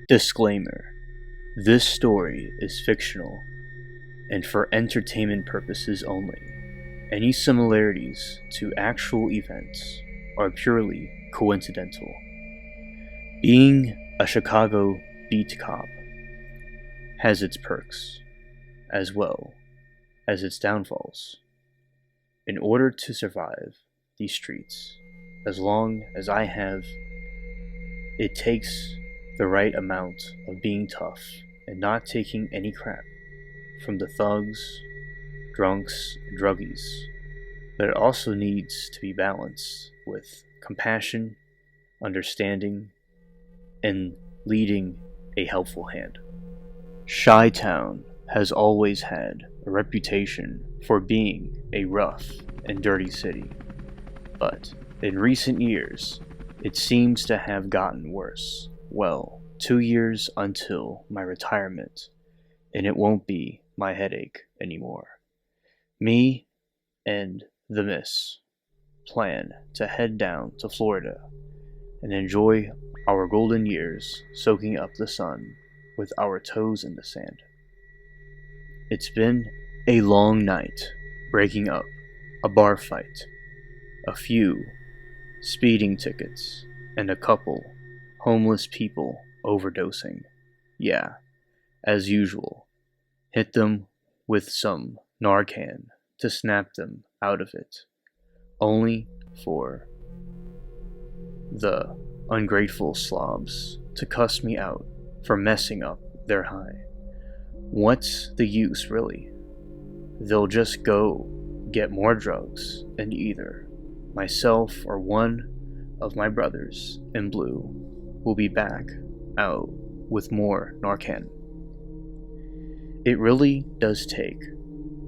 Disclaimer: this story is fictional and for entertainment purposes only. Any similarities to actual events are purely coincidental. Being a Chicago beat cop has its perks, as well as its downfalls. In order to survive these streets, as long as I have, it takes the right amount of being tough and not taking any crap from the thugs, drunks, and druggies. But it also needs to be balanced with compassion, understanding, and leading a helpful hand. Chi-Town has always had a reputation for being a rough and dirty city, but in recent years, it seems to have gotten worse. Well, 2 years until my retirement, and it won't be my headache anymore. Me and the Miss plan to head down to Florida and enjoy our golden years soaking up the sun with our toes in the sand. It's been a long night breaking up a bar fight, a few speeding tickets, and a couple homeless people overdosing. Yeah, as usual, hit them with some Narcan to snap them out of it, only for the ungrateful slobs to cuss me out for messing up their high. What's the use, really? They'll just go get more drugs, and either myself or one of my brothers in blue will be back out with more Narcan. It really does take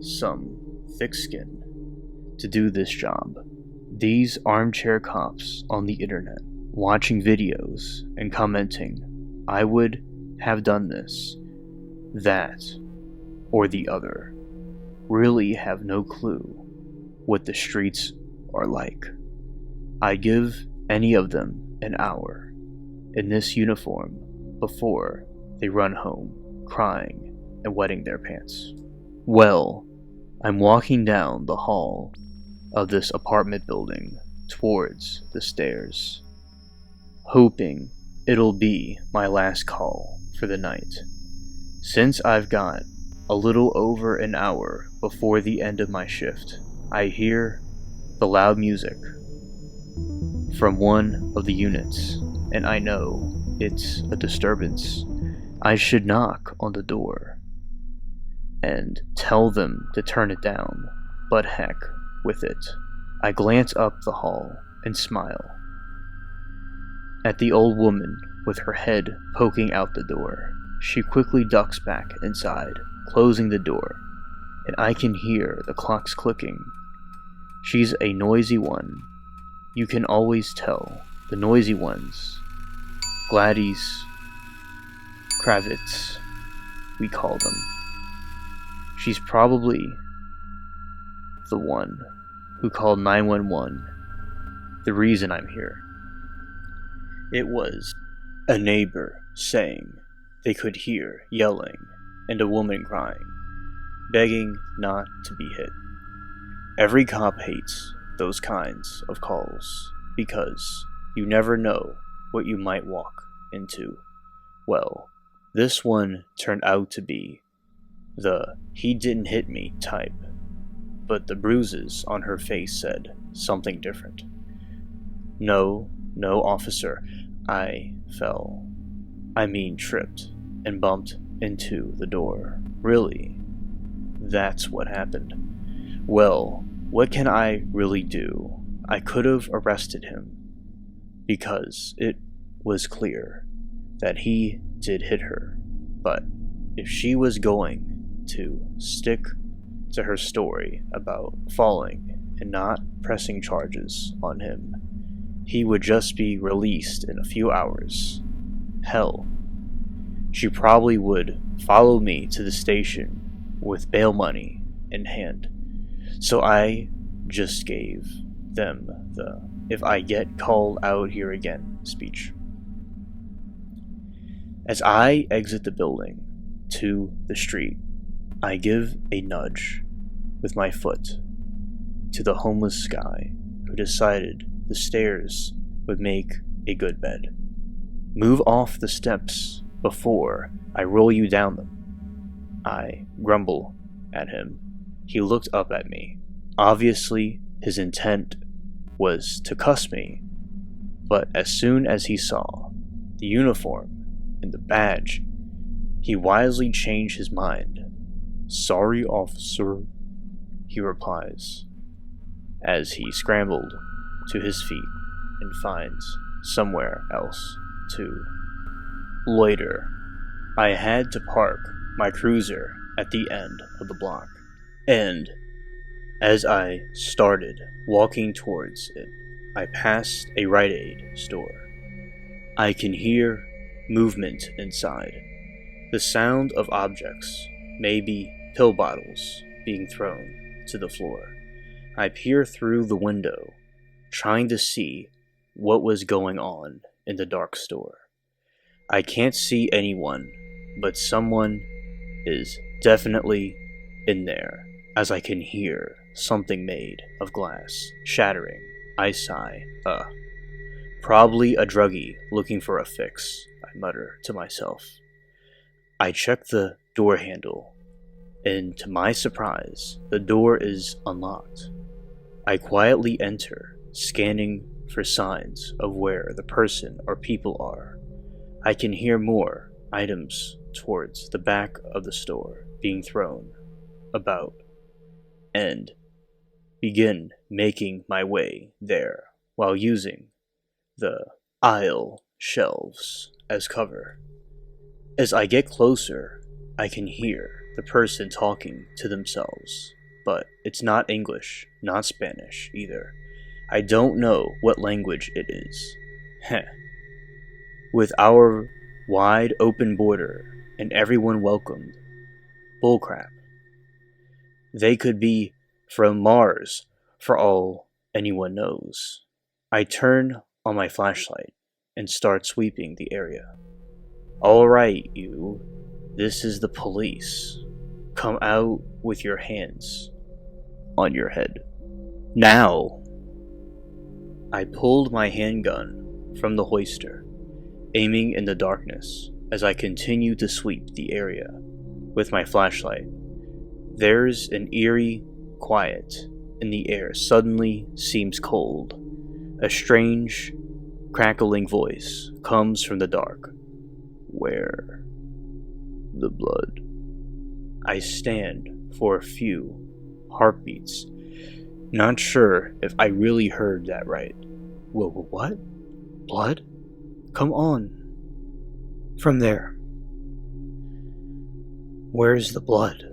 some thick skin to do this job. These armchair cops on the internet, watching videos and commenting, I would have done this, that, or the other, really have no clue what the streets are like. I give any of them an hour in this uniform before they run home crying and wetting their pants. Well, I'm walking down the hall of this apartment building towards the stairs, hoping it'll be my last call for the night. Since I've got a little over an hour before the end of my shift, I hear the loud music from one of the units, and I know it's a disturbance. I should knock on the door and tell them to turn it down, but heck with it. I glance up the hall and smile at the old woman with her head poking out the door. She quickly ducks back inside, closing the door, and I can hear the clocks clicking. She's a noisy one. You can always tell the noisy ones. Gladys Kravitz, we call them. She's probably the one who called 911. The reason I'm here. It was a neighbor saying they could hear yelling and a woman crying, begging not to be hit. Every cop hates those kinds of calls because you never know what you might walk into. Well, this one turned out to be the "he didn't hit me" type, but the bruises on her face said something different. No, officer, I fell. I mean tripped and bumped into the door. Really? That's what happened. Well, what can I really do? I could have arrested him, because it was clear that he did hit her, but if she was going to stick to her story about falling and not pressing charges on him, he would just be released in a few hours. Hell, she probably would follow me to the station with bail money in hand. So I just gave them the "if I get called out here again" speech. As I exit the building to the street, I give a nudge with my foot to the homeless guy who decided the stairs would make a good bed. Move off the steps before I roll you down them. I grumble at him. He looked up at me. Obviously, his intent was to cuss me, but as soon as he saw the uniform and the badge, he wisely changed his mind. "Sorry, officer," he replies, as he scrambled to his feet and finds somewhere else to loiter. I had to park my cruiser at the end of the block, and as I started walking towards it, I passed a Rite Aid store. I can hear movement inside, the sound of objects, maybe pill bottles, being thrown to the floor. I peer through the window, trying to see what was going on in the dark store. I can't see anyone, but someone is definitely in there, as I can hear something made of glass shattering. I sigh. Probably a druggie looking for a fix, I mutter to myself. I check the door handle, and to my surprise, the door is unlocked. I quietly enter, scanning for signs of where the person or people are. I can hear more items towards the back of the store being thrown about, and begin making my way there while using the aisle shelves as cover. As I get closer, I can hear the person talking to themselves, but it's not English, not Spanish either. I don't know what language it is. Heh. With our wide open border and everyone welcomed. Bullcrap. They could be from Mars, for all anyone knows. I turn on my flashlight and start sweeping the area. "All right, you. This is the police. Come out with your hands on your head. Now!" I pulled my handgun from the holster, aiming in the darkness as I continue to sweep the area with my flashlight. There's an eerie quiet, and the air suddenly seems cold. A strange, crackling voice comes from the dark. "Where? The blood." I stand for a few heartbeats, not sure if I really heard that right. What? Blood? Come on. From there. "Where's the blood?"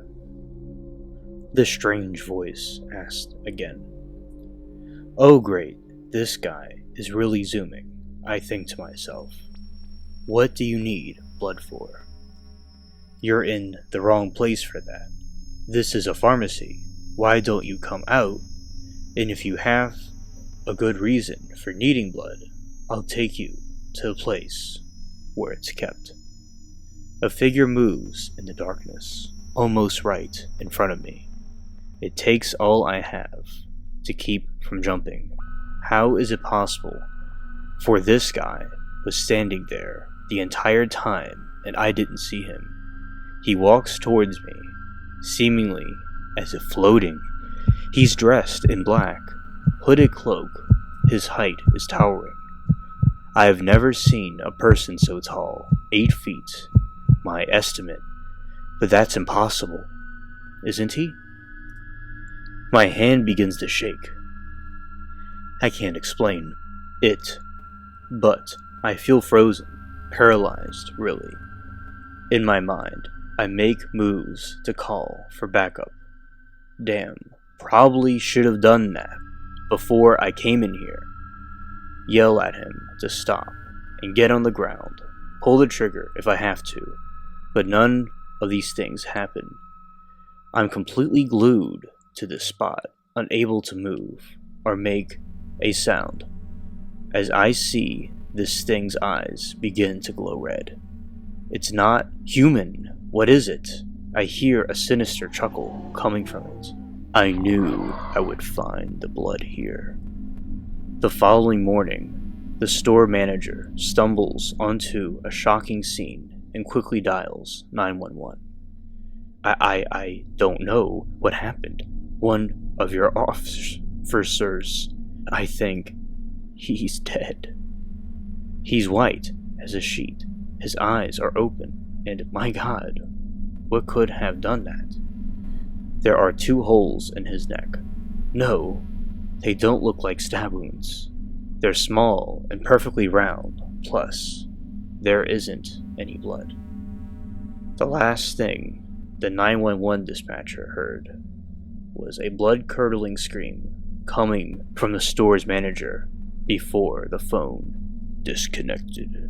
the strange voice asked again. Oh great, this guy is really zooming, I think to myself. What do you need blood for? You're in the wrong place for that. This is a pharmacy. Why don't you come out? And if you have a good reason for needing blood, I'll take you to a place where it's kept. A figure moves in the darkness, almost right in front of me. It takes all I have to keep from jumping. How is it possible? For this guy was standing there the entire time and I didn't see him. He walks towards me, seemingly as if floating. He's dressed in black, hooded cloak. His height is towering. I have never seen a person so tall, 8 feet, my estimate, but that's impossible, isn't he? My hand begins to shake. I can't explain it, but I feel frozen, paralyzed, really. In my mind, I make moves to call for backup. Damn, probably should have done that before I came in here. Yell at him to stop and get on the ground. Pull the trigger if I have to, but none of these things happen. I'm completely glued to this spot, unable to move or make a sound, as I see this thing's eyes begin to glow red. It's not human. What is it? I hear a sinister chuckle coming from it. I knew I would find the blood here. The following morning, the store manager stumbles onto a shocking scene and quickly dials 911. I don't know what happened. One of your officers, I think he's dead. He's white as a sheet. His eyes are open, and my God, what could have done that? There are 2 holes in his neck. No, they don't look like stab wounds. They're small and perfectly round, plus, there isn't any blood. The last thing the 911 dispatcher heard was a blood-curdling scream coming from the store's manager before the phone disconnected.